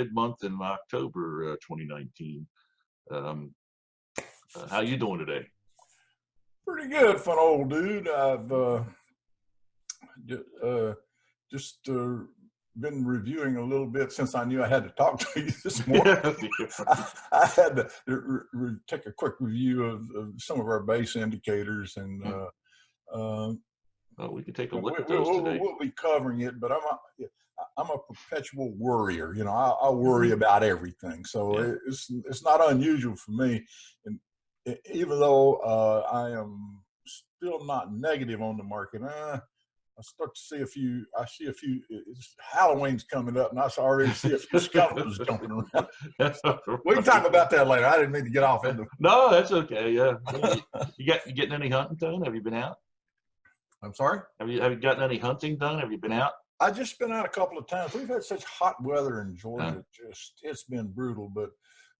mid-month in October 2019. Um, how you doing today? Pretty good for an old dude. I've just been reviewing a little bit since I knew I had to talk to you this morning. I had to take a quick review of some of our base indicators, and Well, we can take a look at those today. we'll be covering it. But I'm a perpetual worrier. You know, I worry about everything, so Yeah. it's not unusual for me. And even though I am still not negative on the market, I start to see a few. I see a few. Halloween's coming up, and I already see a few skeletons jumping around. We can talk about that later. I didn't mean to get off into. No, that's okay. Yeah, you getting any hunting done? Have you been out? I'm sorry. Have you gotten any hunting done? Have you been out? I just been out a couple of times. We've had such hot weather in Georgia. It's been brutal, but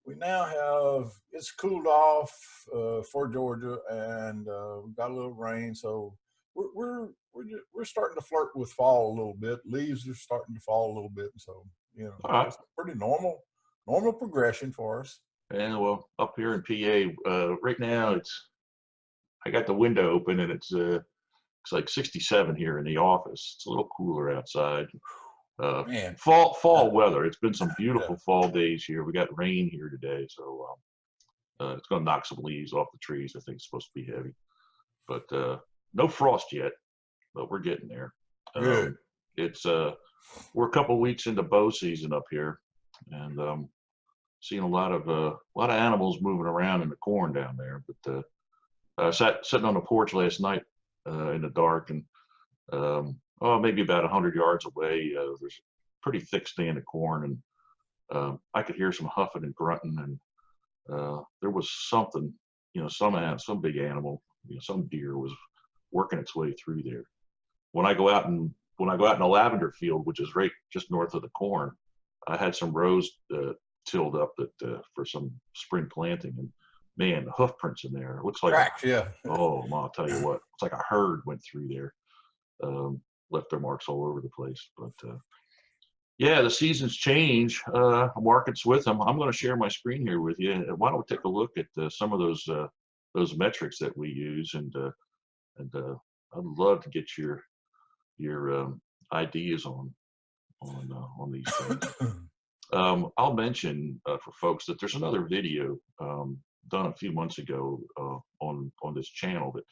we now have it's cooled off for Georgia, and we've got a little rain, so we're starting to flirt with fall a little bit. Leaves are starting to fall a little bit, so All right. it's pretty normal progression for us. And well, up here in PA, right now I got the window open and it's like 67 here in the office. It's a little cooler outside. Man, fall weather. It's been some beautiful fall days here. We got rain here today, so it's going to knock some leaves off the trees. I think it's supposed to be heavy, but no frost yet. But we're getting there. Good. It's we're a couple weeks into bow season up here, and seeing a lot of animals moving around in the corn down there. But sitting on the porch last night in the dark, and maybe about 100 yards away, there's a pretty thick stand of corn, and I could hear some huffing and grunting, and there was something, some big animal, some deer was working its way through there. When I go out in the lavender field, which is right just north of the corn, I had some rows tilled up that for some spring planting, and man, the hoof prints in there. It looks like Tracks, yeah. Oh, I'll tell you what, it's like a herd went through there, left their marks all over the place. But yeah, the seasons change, markets with them. I'm going to share my screen here with you. Why don't we take a look at some of those metrics that we use, and I'd love to get your ideas on these things. I'll mention for folks that there's another video done a few months ago on this channel that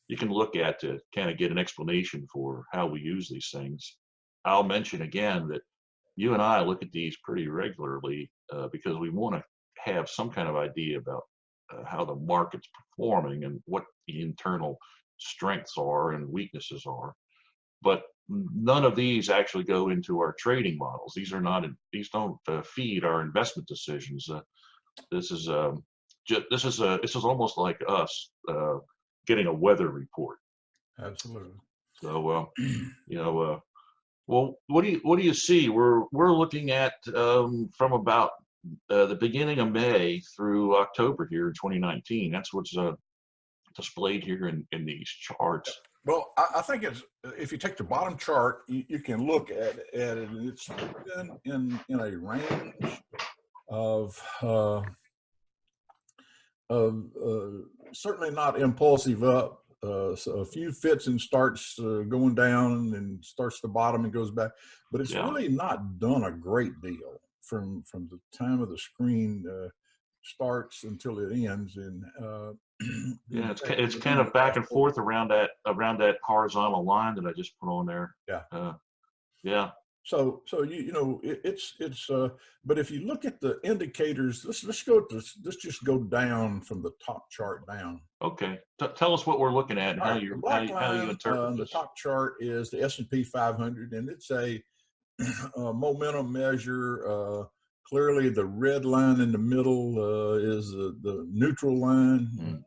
you can look at to kind of get an explanation for how we use these things. I'll mention again that you and I look at these pretty regularly because we want to have some kind of idea about how the market's performing and what the internal strengths are and weaknesses are. But none of these actually go into our trading models. These don't feed our investment decisions. This is almost like us getting a weather report. Absolutely. So well, what do you see? We're looking at from about the beginning of May through October here in 2019. That's what's displayed here in these charts. Well, I think it's if you take the bottom chart, you can look at it, and it's in a range of certainly not impulsive up. So a few fits and starts going down and starts to bottom and goes back, but it's really not done a great deal from the time of the screen starts until it ends. And yeah, it's kind of back and forth around that horizontal line that I just put on there. Yeah. Yeah. So it's but if you look at the indicators, let's just go down from the top chart down. Okay, tell us what we're looking at and how you interpret this. The top chart is the S&P 500, and it's a momentum measure. Clearly, the red line in the middle is the neutral line,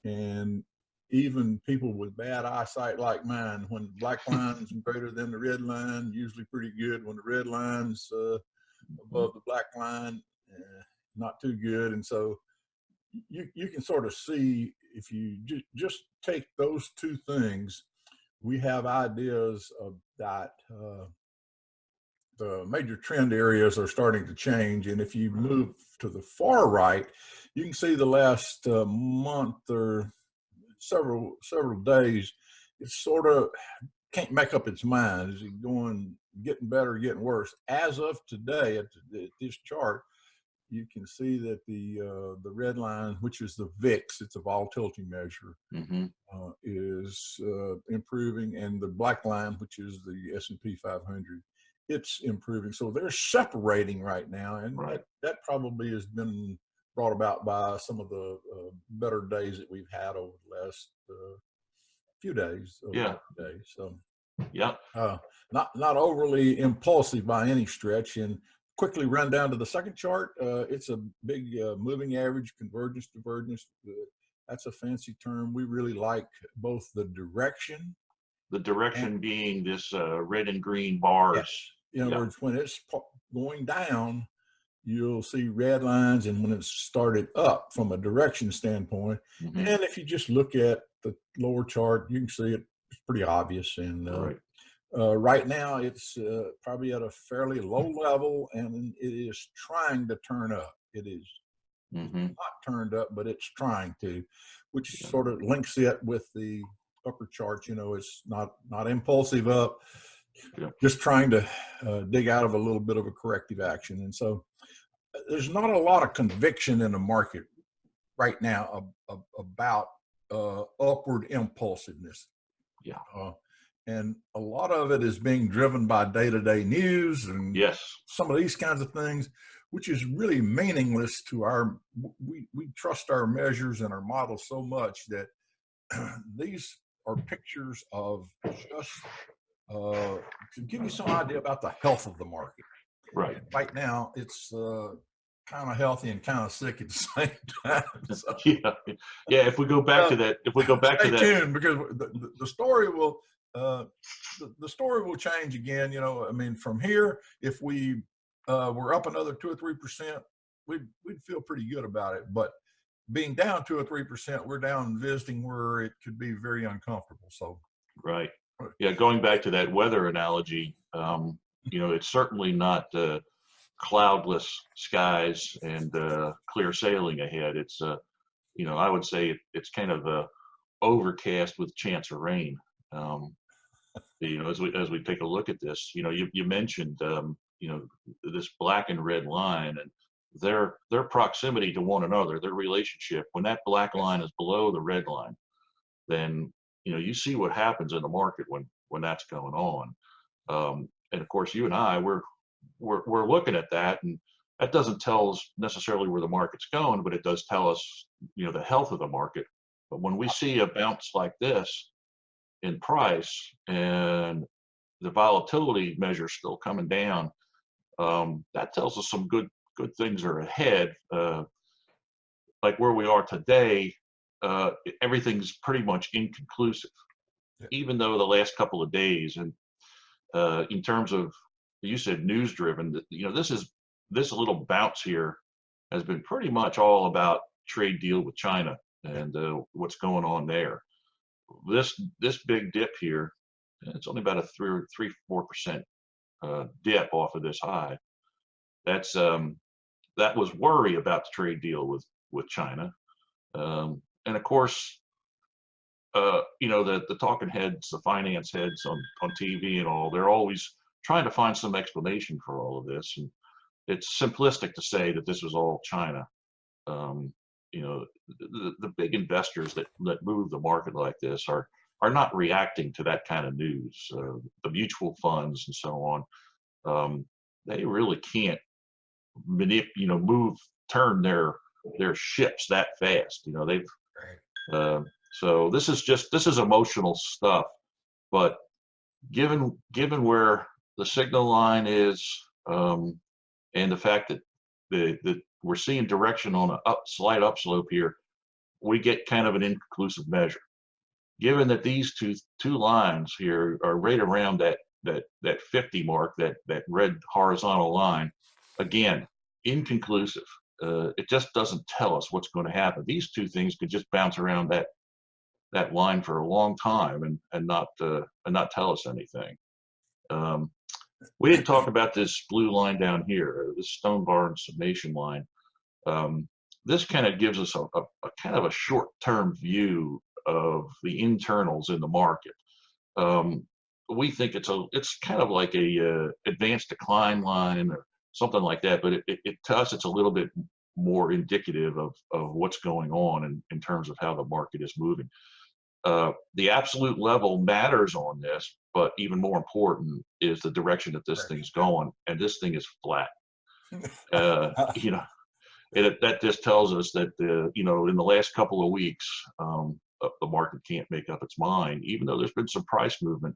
and even people with bad eyesight like mine, when the black line's greater than the red line, usually pretty good. When the red line's above the black line, not too good. And so you can sort of see, if you just take those two things, we have ideas of that the major trend areas are starting to change. And if you move to the far right, you can see the last month or several days, it's sort of can't make up its mind. Is it getting better, getting worse? As of today, at this chart, you can see that the red line, which is the VIX, it's a volatility measure, Mm-hmm. is improving, and the black line, which is the S&P 500, it's improving. So they're separating right now, and Right. that probably has been brought about by some of the better days that we've had over the last few days. Yeah. So Yeah. not overly impulsive by any stretch. And quickly run down to the second chart. It's a big moving average, convergence, divergence. That's a fancy term. We really like both the direction. The direction being this red and green Yes. bars. In other words, when it's going down, you'll see red lines, and when it's started up from a direction standpoint. Mm-hmm. And if you just look at the lower chart, you can see it's pretty obvious. And Right. right now, it's probably at a fairly low level, and it is trying to turn up. It is Mm-hmm. not turned up, but it's trying to, which sort of links it with the upper chart. It's not impulsive up, just trying to dig out of a little bit of a corrective action. And so there's not a lot of conviction in the market right now about upward impulsiveness. Yeah. And a lot of it is being driven by day-to-day news and Yes. some of these kinds of things, which is really meaningless to we trust our measures and our models so much that these are pictures of just to give you some idea about the health of the market. Right. And right now, it's kind of healthy and kind of sick at the same time. So, yeah. If we go back to that, stay tuned, because the story will the story will change again. I mean, from here, if we were up another 2 or 3%, we'd feel pretty good about it. But being down 2 or 3%, we're down visiting where it could be very uncomfortable. So, right. Yeah. Going back to that weather analogy, it's certainly not cloudless skies and clear sailing ahead. It's I would say it's kind of overcast with chance of rain. As we take a look at this, you mentioned this black and red line and their proximity to one another, their relationship. When that black line is below the red line, then you see what happens in the market when that's going on. And of course, you and I, we're looking at that, and that doesn't tell us necessarily where the market's going, but it does tell us, the health of the market. But when we see a bounce like this in price and the volatility measure still coming down, that tells us some good things are ahead. Like where we are today, everything's pretty much inconclusive, even though the last couple of days, and in terms of, you said news driven, this little bounce here has been pretty much all about trade deal with China and what's going on there. This big dip here, it's only about a 3-4% dip off of this high. That's that was worry about the trade deal with China, and of course, the talking heads, the finance heads on TV and all, they're always trying to find some explanation for all of this, and it's simplistic to say that this was all China. The big investors that move the market like this are not reacting to that kind of news. The mutual funds and so on, they really can't turn their ships that fast. They've so this is emotional stuff. But given where the signal line is, and the fact that we're seeing direction on a slight upslope here, we get kind of an inconclusive measure. Given that these two lines here are right around that 50 mark, that red horizontal line, again, inconclusive. It just doesn't tell us what's going to happen. These two things could just bounce around that line for a long time and not tell us anything. We had talked about this blue line down here, this Stone Barn summation line. Um, this kind of gives us a kind of a short-term view of the internals in the market. Um, we think it's kind of like a advanced decline line or something like that, but to us it's a little bit more indicative of what's going on in terms of how the market is moving. The absolute level matters on this, but even more important is the direction that this thing's going, and this thing is flat. You know, that just tells us that you know, in the last couple of weeks, the market can't make up its mind, even though there's been some price movement.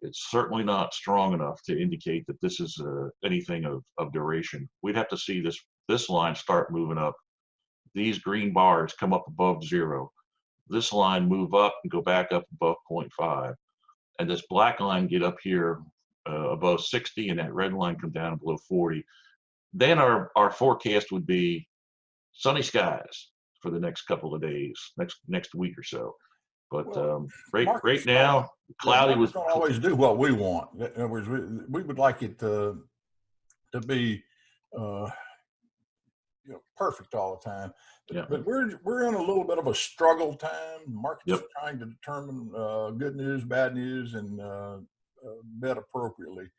It's certainly not strong enough to indicate that this is anything of duration. We'd have to see this line start moving up. These green bars come up above 0. This line move up and go back up above 0.5, and this black line get up here above 60, and that red line come down below 40. Then our forecast would be sunny skies for the next couple of days, next week or so. But Well, right now, cloudy markets with. don't always do what we want. In other words, we would like it to be perfect all the time. Yeah. But we're in a little bit of a struggle time. The market's Yep. trying to determine good news, bad news, and bet appropriately.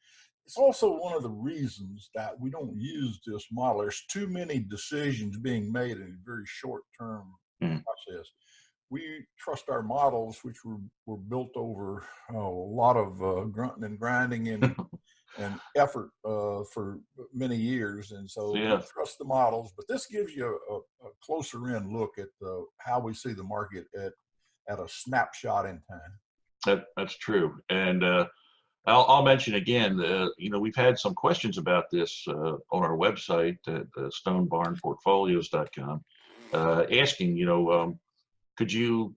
It's also one of the reasons that we don't use this model. There's too many decisions being made in a very short-term process. We trust our models, which were built over a lot of grunting and grinding and effort for many years, and so Yeah. we trust the models. But this gives you a closer in look at how we see the market at a snapshot in time. That's true. And I'll mention again, you know, we've had some questions about this on our website at stonebarnportfolios.com, asking, you know, could you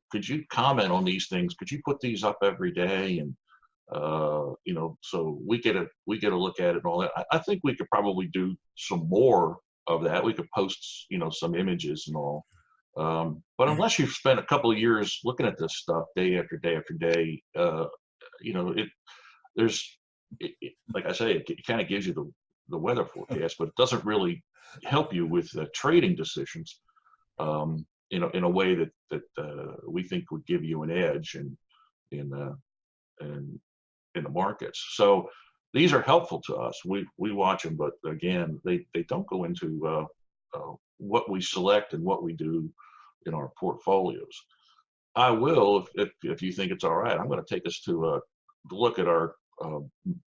comment on these things? Could you put these up every day? And you know, so we get a look at it and all that. I think we could probably do some more of that. We could post, you know, some images and all. But unless you've spent a couple of years looking at this stuff day after day after day, you know, like I say, it kind of gives you the weather forecast, but it doesn't really help you with trading decisions. In a way that we think would give you an edge in the markets. So these are helpful to us. We watch them, but again, they don't go into what we select and what we do in our portfolios. I will, if you think it's all right, I'm going to take us to look at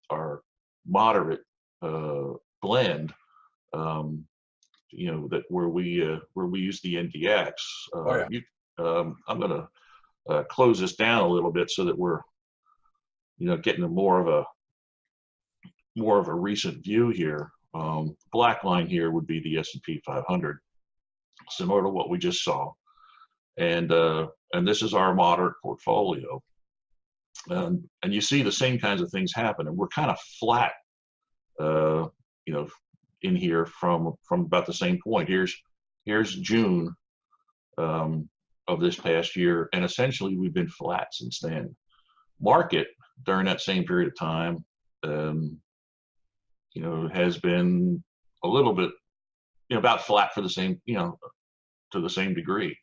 our moderate blend. You know, that where we use the NDX. I'm going to close this down a little bit so that we're, you know, getting more of a recent view here. Black line here would be the S&P 500, similar to what we just saw, and this is our moderate portfolio. And you see the same kinds of things happen, and we're kind of flat, you know, in here from about the same point. Here's June of this past year, and essentially we've been flat since then. Market during that same period of time, you know, has been a little bit, you know, about flat for the same, you know, to the same degree.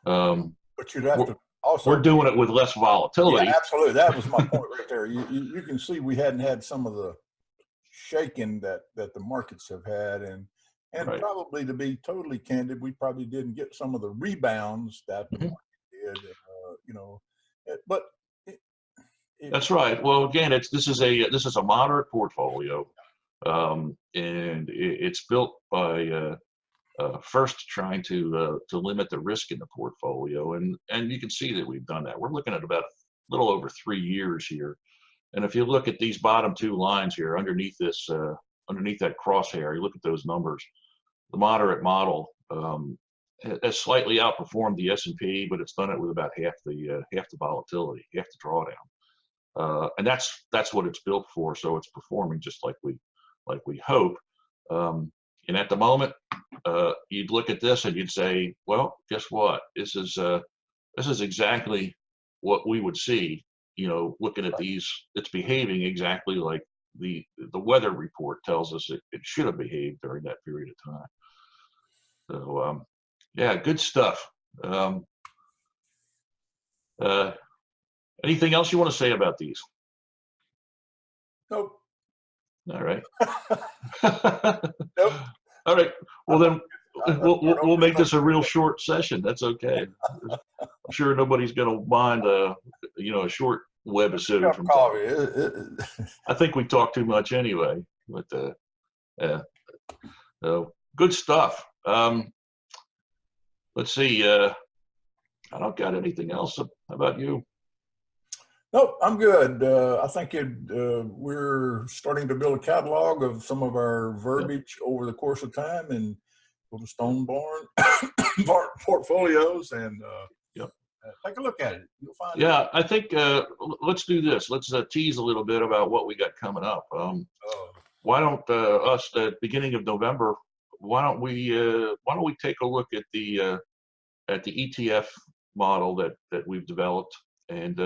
But you'd have to also. We're doing it with less volatility. Yeah, absolutely. That was my point right there. You can see we hadn't had some of the shaking that the markets have had, and right. Probably, to be totally candid, we probably didn't get some of the rebounds that the market did. You know, but that's right. Well, again, this is a moderate portfolio, and it's built by first trying to limit the risk in the portfolio, and you can see that we've done that. We're looking at about a little over 3 years here, and if you look at these bottom 2 lines here underneath this, underneath that crosshair, you look at those numbers. The moderate model has slightly outperformed the S&P, but it's done it with about half the volatility, half the drawdown, and that's what it's built for. So it's performing just like we hope. And at the moment, you'd look at this and you'd say, well, guess what? This is exactly what we would see. You know, looking at these, it's behaving exactly like the weather report tells us it should have behaved during that period of time. So yeah, good stuff. Anything else you want to say about these? Nope. All right. Nope. All right. Well, then we'll make this a real short session. That's okay. I'm sure nobody's going to mind a short webisode from time. I think we talk too much anyway, but good stuff. Let's see. I don't got anything else. How about you? Nope, I'm good. I think we're starting to build a catalog of some of our verbiage over the course of time, and go to Stone Barn portfolios and take a look at it. You'll find it. I think let's do this. Let's tease a little bit about what we got coming up. Why don't us at the beginning of November? Why don't we take a look at the ETF model that we've developed and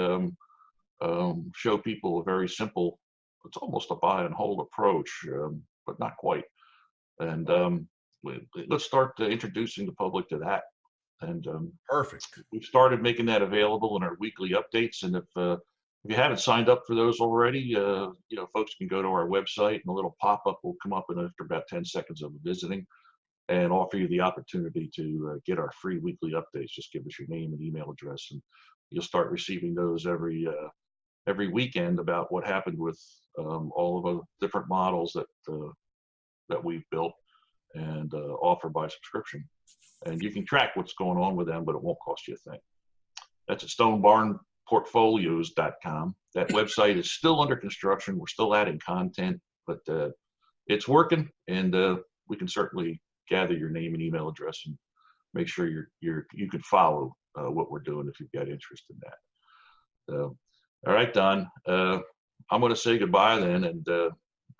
show people a very simple, it's almost a buy and hold approach, but not quite. And let's start introducing the public to that. And perfect. We've started making that available in our weekly updates. And if you haven't signed up for those already, folks can go to our website and a little pop-up will come up after about 10 seconds of visiting and offer you the opportunity to get our free weekly updates. Just give us your name and email address, and you'll start receiving those every weekend about what happened with all of the different models that we've built and offer by subscription. And you can track what's going on with them, but it won't cost you a thing. That's at stonebarnportfolios.com. That website is still under construction. We're still adding content, but it's working, and we can certainly gather your name and email address and make sure you can follow what we're doing if you've got interest in that. So, all right, Don, I'm going to say goodbye then, and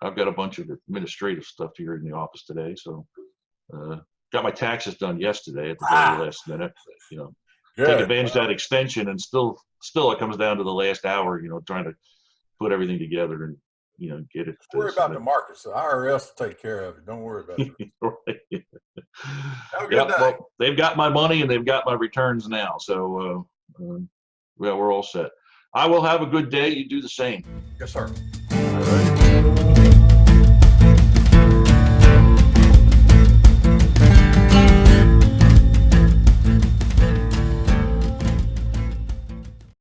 I've got a bunch of administrative stuff here in the office today. So got my taxes done yesterday at the very last minute. Take advantage of that extension, and still it comes down to the last hour, trying to put everything together and, get it. Don't worry about the markets. The IRS will take care of it. Don't worry about it. Right. Have a good day. Well, they've got my money and they've got my returns now. So, we're all set. I will have a good day. You do the same. Yes, sir. All right.